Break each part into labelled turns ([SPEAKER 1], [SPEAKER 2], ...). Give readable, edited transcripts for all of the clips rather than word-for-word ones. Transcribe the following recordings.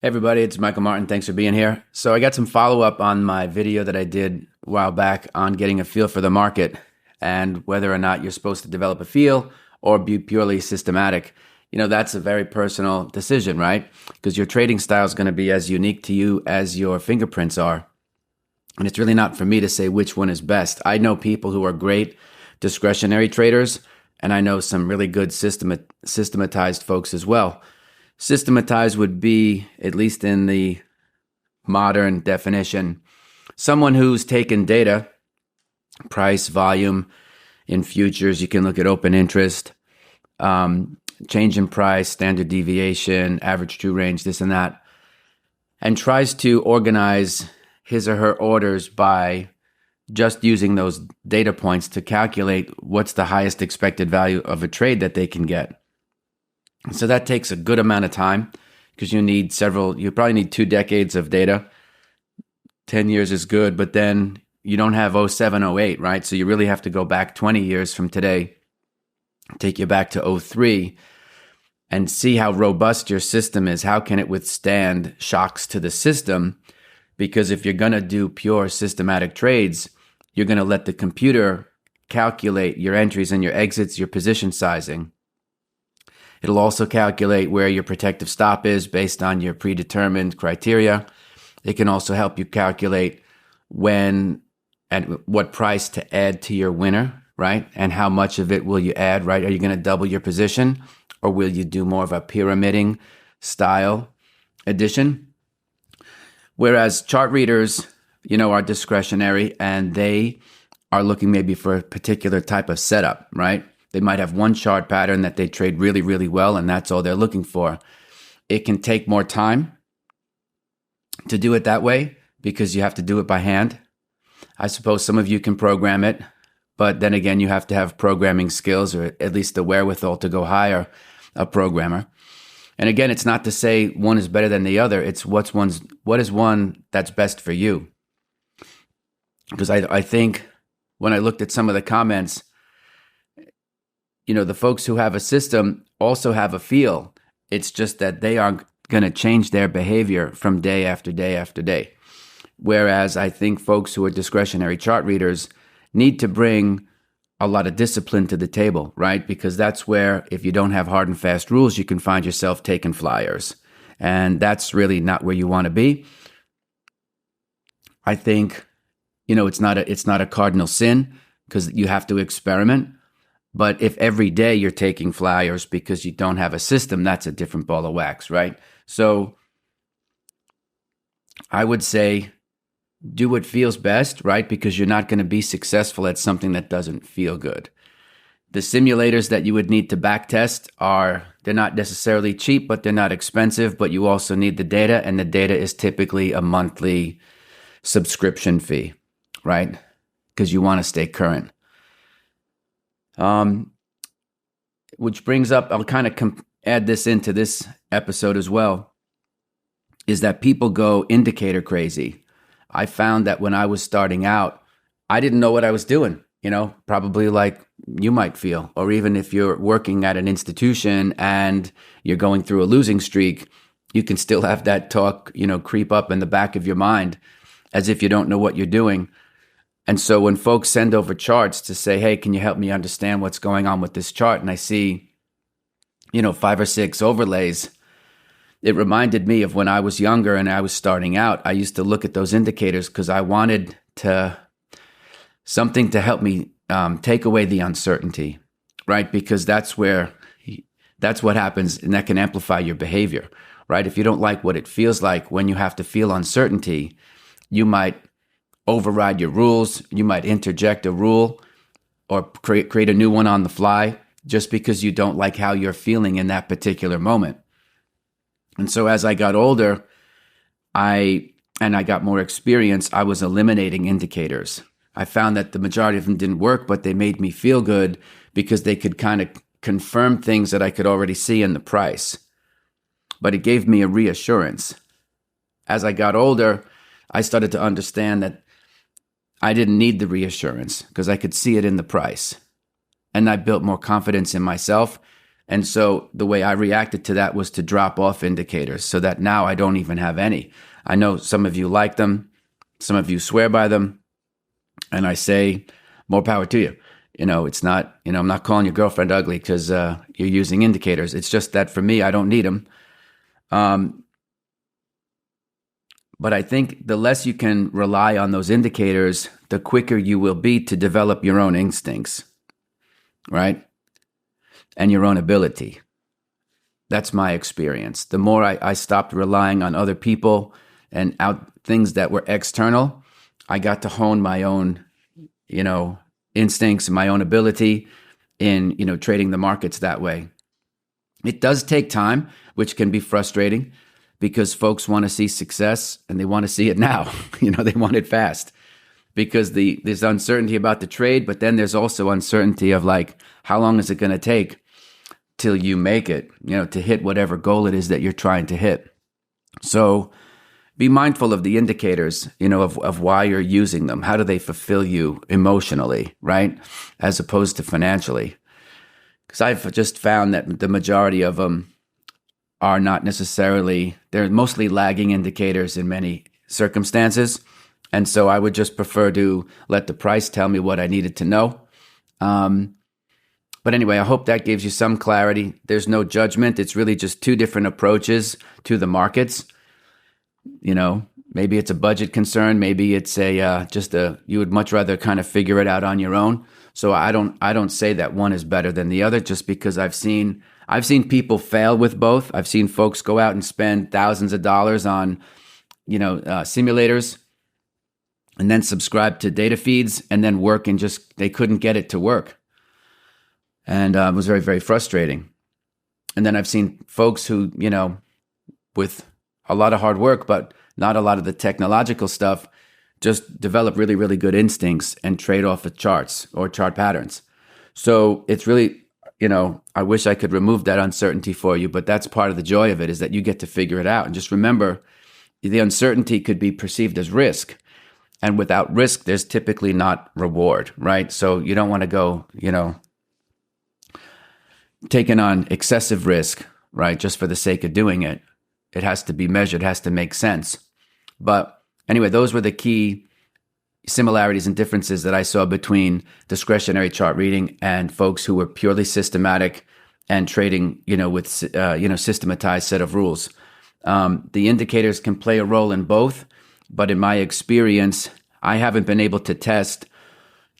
[SPEAKER 1] Hey everybody, it's Michael Martin. Thanks for being here. So I got some follow up on my video that I did a while back on getting a feel for the market and whether or not you're supposed to develop a feel or be purely systematic. That's a very personal decision, right? Because your trading style is going to be as unique to you as your fingerprints are. And it's really not for me to say which one is best. I know people who are great discretionary traders, and I know some really good systematized folks as well. Systematized would be, at least in the modern definition, someone who's taken data, price, volume in futures. You can look at open interest, change in price, standard deviation, average true range, this and that, and tries to organize his or her orders by just using those data points to calculate what's the highest expected value of a trade that they can get. So that takes a good amount of time because you probably need 2 decades of data. 10 years is good, but then you don't have '07, '08, right? So you really have to go back 20 years from today, take you back to '03 and see how robust your system is. How can it withstand shocks to the system? Because if you're going to do pure systematic trades, you're going to let the computer calculate your entries and your exits, your position sizing. It'll also calculate where your protective stop is based on your predetermined criteria. It can also help you calculate when and what price to add to your winner, right? And how much of it will you add, right? Are you going to double your position or will you do more of a pyramiding style addition? Whereas chart readers, are discretionary and they are looking maybe for a particular type of setup, right? They might have one chart pattern that they trade really, really well, and that's all they're looking for. It can take more time to do it that way because you have to do it by hand. I suppose some of you can program it, but then again, you have to have programming skills or at least the wherewithal to go hire a programmer. And again, it's not to say one is better than the other. It's what is one that's best for you. Because I think when I looked at some of the comments, the folks who have a system also have a feel. It's just that they are going to change their behavior from day after day after day. Whereas I think folks who are discretionary chart readers need to bring a lot of discipline to the table, right? Because that's where, if you don't have hard and fast rules, you can find yourself taking flyers. And that's really not where you want to be. I think, it's not a cardinal sin because you have to experiment. But if every day you're taking flyers because you don't have a system, that's a different ball of wax, right? So I would say do what feels best, right? Because you're not going to be successful at something that doesn't feel good. The simulators that you would need to backtest they're not necessarily cheap, but they're not expensive, but you also need the data, and the data is typically a monthly subscription fee, right? Because you want to stay current. Which brings up, I'll kind of add this into this episode as well, is that people go indicator crazy. I found that when I was starting out, I didn't know what I was doing, probably like you might feel, or even if you're working at an institution and you're going through a losing streak, you can still have that talk, creep up in the back of your mind as if you don't know what you're doing. And so when folks send over charts to say, hey, can you help me understand what's going on with this chart? And I see, 5 or 6 overlays, it reminded me of when I was younger and I was starting out. I used to look at those indicators because I wanted something to help me take away the uncertainty, right? Because that's what happens, and that can amplify your behavior, right? If you don't like what it feels like when you have to feel uncertainty, you might override your rules. You might interject a rule or create a new one on the fly just because you don't like how you're feeling in that particular moment. And so as I got older, I got more experience, I was eliminating indicators. I found that the majority of them didn't work, but they made me feel good because they could kind of confirm things that I could already see in the price. But it gave me a reassurance. As I got older, I started to understand that I didn't need the reassurance because I could see it in the price. And I built more confidence in myself And so the way I reacted to that was to drop off indicators so that now I don't even have any. I know some of you like them, some of you swear by them, and I say more power to you. It's not, I'm not calling your girlfriend ugly because you're using indicators. It's just that for me, I don't need them. But I think the less you can rely on those indicators, the quicker you will be to develop your own instincts, right? And your own ability. That's my experience. The more I stopped relying on other people and things that were external, I got to hone my own, instincts and my own ability in, trading the markets that way. It does take time, which can be frustrating because folks want to see success and they want to see it now. They want it fast because there's uncertainty about the trade, but then there's also uncertainty of like, how long is it going to take till you make it, to hit whatever goal it is that you're trying to hit. So be mindful of the indicators, of why you're using them. How do they fulfill you emotionally, right? As opposed to financially. Because I've just found that the majority of them are not necessarily, they're mostly lagging indicators in many circumstances. And so I would just prefer to let the price tell me what I needed to know. But anyway, I hope that gives you some clarity. There's no judgment. It's really just two different approaches to the markets. Maybe it's a budget concern. Maybe it's you would much rather kind of figure it out on your own. So I don't say that one is better than the other just because I've seen people fail with both. I've seen folks go out and spend thousands of dollars on, simulators and then subscribe to data feeds and then work and they couldn't get it to work. And it was very, very frustrating. And then I've seen folks who, with a lot of hard work, but not a lot of the technological stuff, just develop really, really good instincts and trade off of charts or chart patterns. So it's really, I wish I could remove that uncertainty for you, but that's part of the joy of it is that you get to figure it out. And just remember, the uncertainty could be perceived as risk. And without risk, there's typically not reward, right? So you don't want to go, taking on excessive risk, right? Just for the sake of doing it. It has to be measured, has to make sense. But anyway, those were the key similarities and differences that I saw between discretionary chart reading and folks who were purely systematic and trading, with, systematized set of rules. The indicators can play a role in both, but in my experience, I haven't been able to test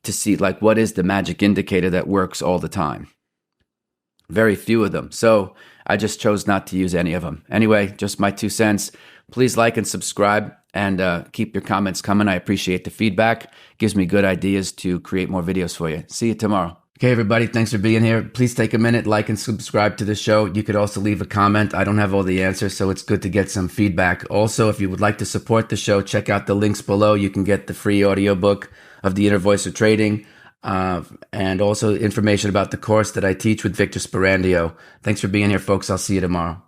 [SPEAKER 1] to see like what is the magic indicator that works all the time. Very few of them. So I just chose not to use any of them. Anyway, just my 2 cents. Please like and subscribe and keep your comments coming. I appreciate the feedback. It gives me good ideas to create more videos for you. See you tomorrow. Okay, everybody. Thanks for being here. Please take a minute, like and subscribe to the show. You could also leave a comment. I don't have all the answers, so it's good to get some feedback. Also, if you would like to support the show, check out the links below. You can get the free audiobook of The Inner Voice of Trading. And also information about the course that I teach with Victor Sperandio. Thanks for being here, folks. I'll see you tomorrow.